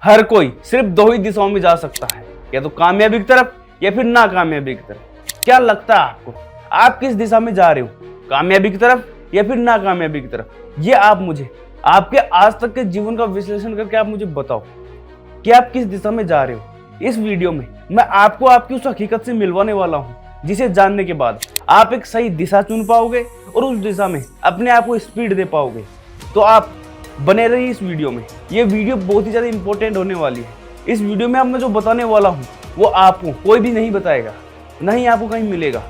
हर कोई सिर्फ दो ही दिशाओं में जा सकता है, या तो कामयाबी की तरफ या फिर नाकामयाबी की तरफ। क्या लगता है आपको, आप किस दिशा में जा रहे हो, कामयाबी की तरफ या फिर नाकामयाबी की तरफ? ये आप मुझे आपके आज तक के जीवन का विश्लेषण करके आप मुझे बताओ कि आप किस दिशा में जा रहे हो। इस वीडियो में मैं आपको आपकी उस हकीकत से मिलवाने वाला हूँ जिसे जानने के बाद आप एक सही दिशा चुन पाओगे और उस दिशा में अपने आप को स्पीड दे पाओगे। तो आप बने रहिए इस वीडियो में। ये वीडियो बहुत ही ज़्यादा इंपॉर्टेंट होने वाली है। इस वीडियो में अब मैं जो बताने वाला हूँ वो आपको कोई भी नहीं बताएगा, नहीं आपको कहीं मिलेगा।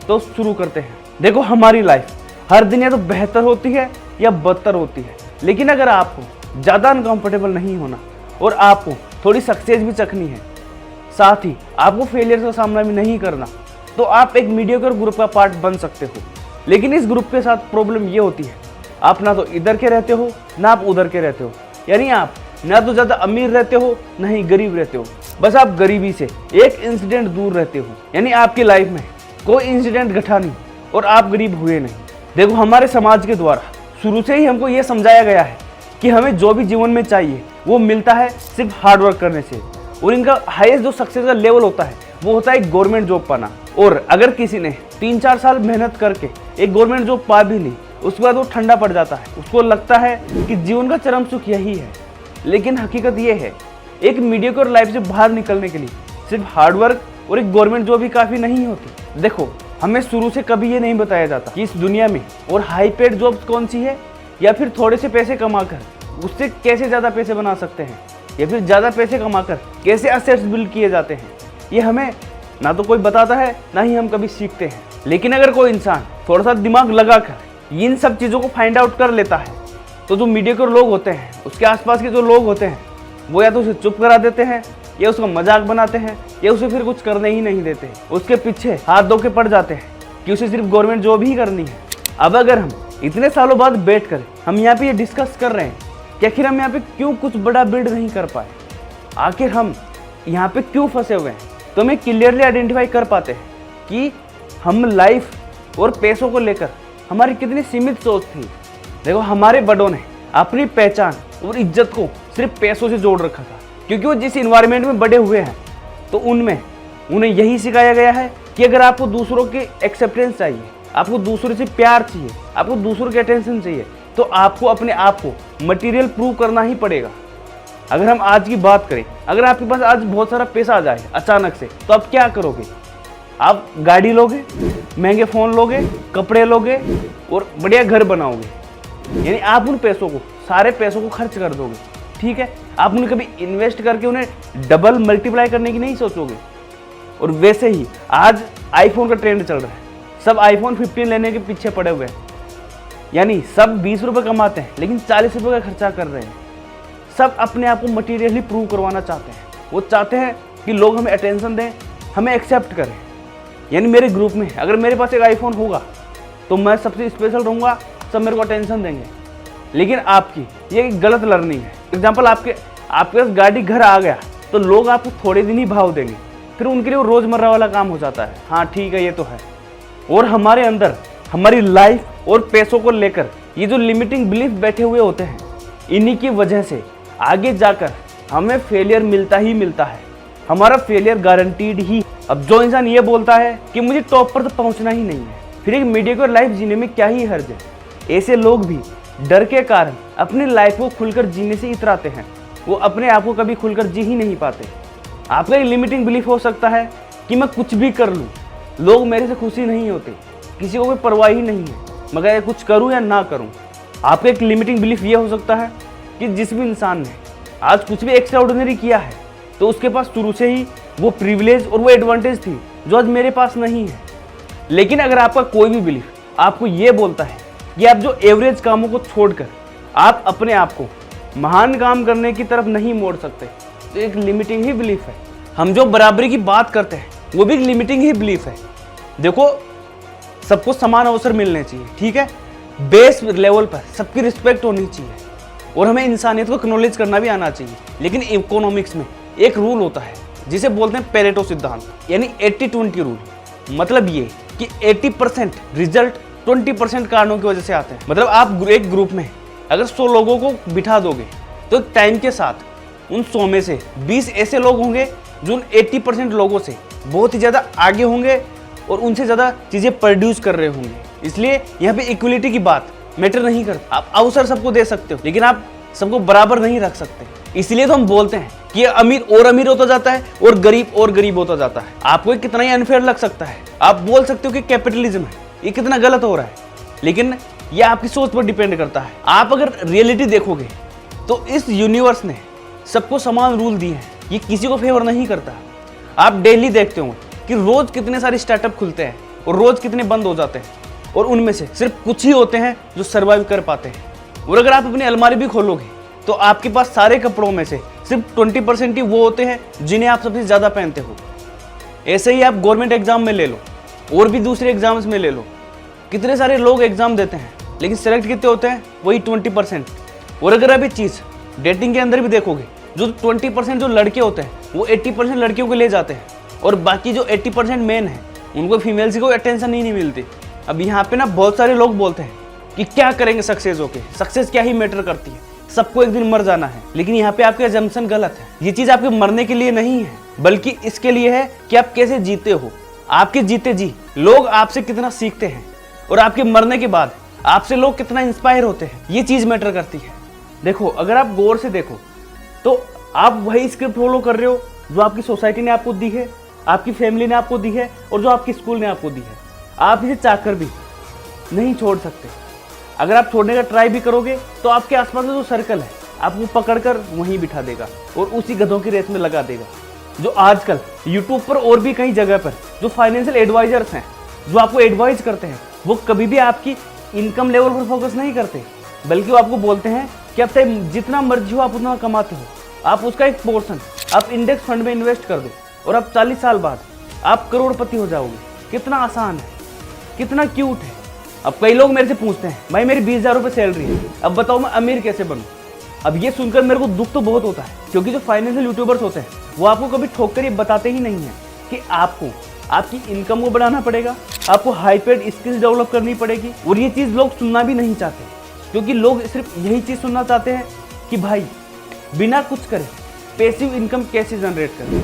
तो शुरू करते हैं। देखो, हमारी लाइफ हर दिन या तो बेहतर होती है या बदतर होती है, लेकिन अगर आपको ज़्यादा अनकंफर्टेबल नहीं होना और आपको थोड़ी सक्सेस भी चखनी है, साथ ही आपको फेलियर का सामना भी नहीं करना, तो आप एक मीडियोकर ग्रुप का पार्ट बन सकते हो। लेकिन इस ग्रुप के साथ प्रॉब्लम ये होती है, आप ना तो इधर के रहते हो ना आप उधर के रहते हो। यानी आप ना तो ज़्यादा अमीर रहते हो ना ही गरीब रहते हो, बस आप गरीबी से एक इंसिडेंट दूर रहते हो। यानी आपकी लाइफ में कोई इंसिडेंट घटा नहीं और आप गरीब हुए नहीं। देखो, हमारे समाज के द्वारा शुरू से ही हमको ये समझाया गया है कि हमें जो भी जीवन में चाहिए वो मिलता है सिर्फ हार्डवर्क करने से, और इनका हाईएस्ट जो सक्सेस का लेवल होता है वो होता है गवर्नमेंट जॉब पाना। और अगर किसी ने 3-4 साल मेहनत करके एक गवर्नमेंट जॉब पा भी ली, उसके बाद वो ठंडा पड़ जाता है, उसको लगता है कि जीवन का चरम सुख यही है। लेकिन हकीकत ये है, एक मीडियोकर लाइफ से बाहर निकलने के लिए सिर्फ हार्डवर्क और एक गवर्नमेंट जॉब ही काफ़ी नहीं होती। देखो, हमें शुरू से कभी ये नहीं बताया जाता कि इस दुनिया में और हाई पेड जॉब्स कौन सी है, या फिर थोड़े से पैसे कमाकर उससे कैसे ज़्यादा पैसे बना सकते हैं, या फिर ज़्यादा पैसे कमाकर कैसे असेट्स बिल्ड किए जाते हैं। ये हमें ना तो कोई बताता है ना ही हम कभी सीखते हैं। लेकिन अगर कोई इंसान थोड़ा सा दिमाग लगाकर इन सब चीज़ों को फाइंड आउट कर लेता है, तो जो मीडियोकर लोग होते हैं, उसके आसपास के जो लोग होते हैं, वो या तो उसे चुप करा देते हैं या उसका मजाक बनाते हैं या उसे फिर कुछ करने ही नहीं देते, उसके पीछे हाथ धो के पड़ जाते हैं कि उसे सिर्फ गवर्नमेंट जॉब ही करनी है। अब अगर हम इतने सालों बाद बैठ कर हम यहाँ पे ये डिस्कस कर रहे हैं कि आखिर हम यहाँ पे क्यों कुछ बड़ा बिल्ड नहीं कर पाए, आखिर हम यहाँ पे क्यों फंसे हुए हैं, तो हमें क्लियरली आइडेंटिफाई कर पाते हैं कि हम लाइफ और पैसों को लेकर हमारी कितनी सीमित सोच थी। देखो, हमारे बड़ों ने अपनी पहचान और इज्जत को सिर्फ पैसों से जोड़ रखा था, क्योंकि वो जिस इन्वायरमेंट में बड़े हुए हैं तो उनमें उन्हें यही सिखाया गया है कि अगर आपको दूसरों की एक्सेप्टेंस चाहिए, आपको दूसरों से प्यार चाहिए, आपको दूसरों की अटेंशन चाहिए, तो आपको अपने आप को मटेरियल प्रूव करना ही पड़ेगा। अगर हम आज की बात करें, अगर आपके पास आज बहुत सारा पैसा आ जाए अचानक से, तो आप क्या करोगे? आप गाड़ी लोगे, महंगे फ़ोन लोगे, कपड़े लोगे और बढ़िया घर बनाओगे। यानी आप उन पैसों को, सारे पैसों को खर्च कर दोगे, ठीक है? आप उन्हें कभी इन्वेस्ट करके उन्हें डबल मल्टीप्लाई करने की नहीं सोचोगे। और वैसे ही आज आईफोन का ट्रेंड चल रहा है, सब आईफोन 15 लेने के पीछे पड़े हुए हैं। यानी सब 20 रुपये कमाते हैं लेकिन 40 रुपये का खर्चा कर रहे हैं। सब अपने आप को मटीरियली प्रूव करवाना चाहते हैं। वो चाहते हैं कि लोग हमें अटेंशन दें, हमें एक्सेप्ट करें। यानी मेरे ग्रुप में अगर मेरे पास एक आईफोन होगा तो मैं सबसे स्पेशल रहूँगा, सब मेरे को अटेंशन देंगे। लेकिन आपकी ये एक गलत लर्निंग है। एग्जाम्पल, आपके पास गाड़ी घर आ गया तो लोग आपको थोड़े दिन ही भाव देंगे, फिर उनके लिए वो रोज़मर्रा वाला काम हो जाता है। हाँ ठीक है, ये तो है। और हमारे अंदर हमारी लाइफ और पैसों को लेकर ये जो लिमिटिंग बिलीफ बैठे हुए होते हैं, इन्हीं की वजह से आगे जाकर हमें फेलियर मिलता ही मिलता है। हमारा फेलियर गारंटीड ही। अब जो इंसान ये बोलता है कि मुझे टॉप पर तो पहुंचना ही नहीं है, फिर एक मीडियोकर लाइफ जीने में क्या ही हर्ज है? ऐसे लोग भी डर के कारण अपनी लाइफ को खुलकर जीने से इतराते हैं। वो अपने आप को कभी खुलकर जी ही नहीं पाते। आपका एक लिमिटिंग बिलीफ हो सकता है कि मैं कुछ भी कर लूँ, लोग मेरे से खुशी नहीं होते, किसी को कोई परवाह ही नहीं है, मगर कुछ करूँ या ना करूँ। आपका एक लिमिटिंग बिलीफ ये हो सकता है कि जिस भी इंसान ने आज कुछ भी एक्स्ट्राऑर्डिनरी किया है, तो उसके पास शुरू से ही वो प्रिविलेज और वो एडवांटेज थी जो आज मेरे पास नहीं है। लेकिन अगर आपका कोई भी बिलीफ आपको ये बोलता है कि आप जो एवरेज कामों को छोड़कर आप अपने आप को महान काम करने की तरफ नहीं मोड़ सकते, तो एक लिमिटिंग ही बिलीफ है। हम जो बराबरी की बात करते हैं वो भी एक लिमिटिंग ही बिलीफ है। देखो, सबको समान अवसर मिलने चाहिए, ठीक है? बेस लेवल पर सबकी रिस्पेक्ट होनी चाहिए और हमें इंसानियत को एक्नॉलेज करना भी आना चाहिए। लेकिन इकोनॉमिक्स में एक रूल होता है जिसे बोलते हैं पेरेटो सिद्धांत, यानी 80-20 रूल। मतलब ये कि 80% रिजल्ट 20% कारणों की वजह से आते हैं। मतलब आप एक ग्रुप में अगर 100 लोगों को बिठा दोगे तो टाइम के साथ उन 100 में से 20 ऐसे लोग होंगे जो उन 80% लोगों से बहुत ही ज़्यादा आगे होंगे और उनसे ज़्यादा चीज़ें प्रोड्यूस कर रहे होंगे। इसलिए यहाँ पे इक्वलिटी की बात मैटर नहीं करता। आप अवसर सबको दे सकते हो, लेकिन आप सबको बराबर नहीं रख सकते। इसलिए तो हम बोलते हैं कि अमीर और अमीर होता जाता है और गरीब होता जाता है। आपको कितना ही अनफेयर लग सकता है, आप बोल सकते हो कि कैपिटलिज्म है, ये कितना गलत हो रहा है, लेकिन ये आपकी सोच पर डिपेंड करता है। आप अगर रियलिटी देखोगे तो इस यूनिवर्स ने सबको समान रूल दिए हैं, ये किसी को फेवर नहीं करता। आप डेली देखते होंगे कि रोज कितने सारे स्टार्टअप खुलते हैं और रोज कितने बंद हो जाते हैं, और उनमें से सिर्फ कुछ ही होते हैं जो सर्वाइव कर पाते हैं। और अगर आप अपनी अलमारी भी खोलोगे तो आपके पास सारे कपड़ों में से सिर्फ 20% ही वो होते हैं जिन्हें आप सबसे ज़्यादा पहनते हो। ऐसे ही आप गवर्नमेंट एग्जाम में ले लो और भी दूसरे एग्जाम्स में ले लो, कितने सारे लोग एग्जाम देते हैं लेकिन सेलेक्ट कितने होते हैं, वही 20%। और अगर आप ये चीज़ डेटिंग के अंदर भी देखोगे, जो 20% जो लड़के होते हैं वो 80% लड़कियों को ले जाते हैं, और बाकी जो 80% मेन है उनको फीमेल्स की कोई अटेंशन ही नहीं मिलती। अब यहाँ पे ना बहुत सारे लोग बोलते हैं कि क्या करेंगे सक्सेस होके, सक्सेस क्या ही मैटर करती है, सबको एक दिन मर जाना है। लेकिन यहाँ पे आपके अजम्पशन गलत है। ये चीज़ आपके मरने के लिए नहीं है, बल्कि इसके लिए है कि आप कैसे जीते हो। आपके जीते जी लोग आपसे कितना सीखते हैं, और आपके मरने के बाद आपसे लोग कितना इंस्पायर होते हैं, ये चीज़ मैटर करती है। देखो, अगर आप गौर से देखो तो आप वही स्क्रिप्ट फॉलो कर रहे हो जो आपकी सोसाइटी ने आपको दी है, आपकी फैमिली ने आपको दी है, और जो आपकी स्कूल ने आपको दी है। आप इसे चाहकर भी नहीं छोड़ सकते। अगर आप छोड़ने का ट्राई भी करोगे तो आपके आसपास का जो सर्कल है आपको पकड़कर वहीं बिठा देगा और उसी गधों की रेस में लगा देगा। जो आजकल यूट्यूब पर और भी कई जगह पर जो फाइनेंशियल एडवाइजर्स हैं, जो आपको एडवाइज करते हैं, वो कभी भी आपकी इनकम लेवल पर फोकस नहीं करते, बल्कि वो आपको बोलते हैं कि आप चाहे जितना मर्जी हो आप उतना कमाते हो, आप उसका एक पोर्शन आप इंडेक्स फंड में इन्वेस्ट कर दो और आप 40 साल बाद आप करोड़पति हो जाओगे। कितना आसान है, कितना क्यूट है। अब कई लोग मेरे से पूछते हैं, भाई मेरी 20,000 रुपये सैलरी है, अब बताओ मैं अमीर कैसे बनूं। अब ये सुनकर मेरे को दुख तो बहुत होता है, क्योंकि जो फाइनेंशियल यूट्यूबर्स होते हैं वो आपको कभी ठोक कर ये बताते ही नहीं है कि आपको आपकी इनकम को बढ़ाना पड़ेगा, आपको हाई पेड स्किल्स डेवलप करनी पड़ेगी। और ये चीज़ लोग सुनना भी नहीं चाहते, क्योंकि लोग सिर्फ यही चीज़ सुनना चाहते हैं कि भाई बिना कुछ करे पैसिव इनकम कैसे जनरेट करें,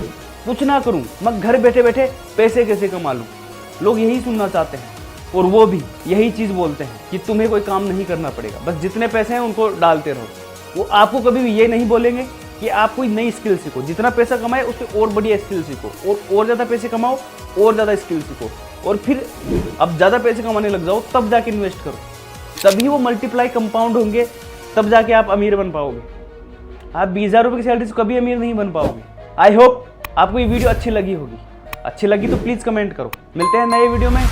कुछ ना करूं मैं घर बैठे बैठे पैसे कैसे कमा लूं। लोग यही सुनना चाहते हैं, और वो भी यही चीज़ बोलते हैं कि तुम्हें कोई काम नहीं करना पड़ेगा, बस जितने पैसे हैं उनको डालते रहो। वो आपको कभी भी ये नहीं बोलेंगे कि आप कोई नई स्किल सीखो, जितना पैसा कमाए उससे और बढ़िया स्किल सीखो, और ज़्यादा पैसे कमाओ और ज़्यादा स्किल सीखो, और फिर अब ज़्यादा पैसे कमाने लग जाओ, तब जाके इन्वेस्ट करो, तभी वो मल्टीप्लाई कंपाउंड होंगे, तब जाके आप अमीर बन पाओगे। आप 20,000 रुपये की सैलरी से कभी अमीर नहीं बन पाओगे। आई होप आपको ये वीडियो अच्छी लगी होगी। अच्छी लगी तो प्लीज़ कमेंट करो। मिलते हैं नए वीडियो में।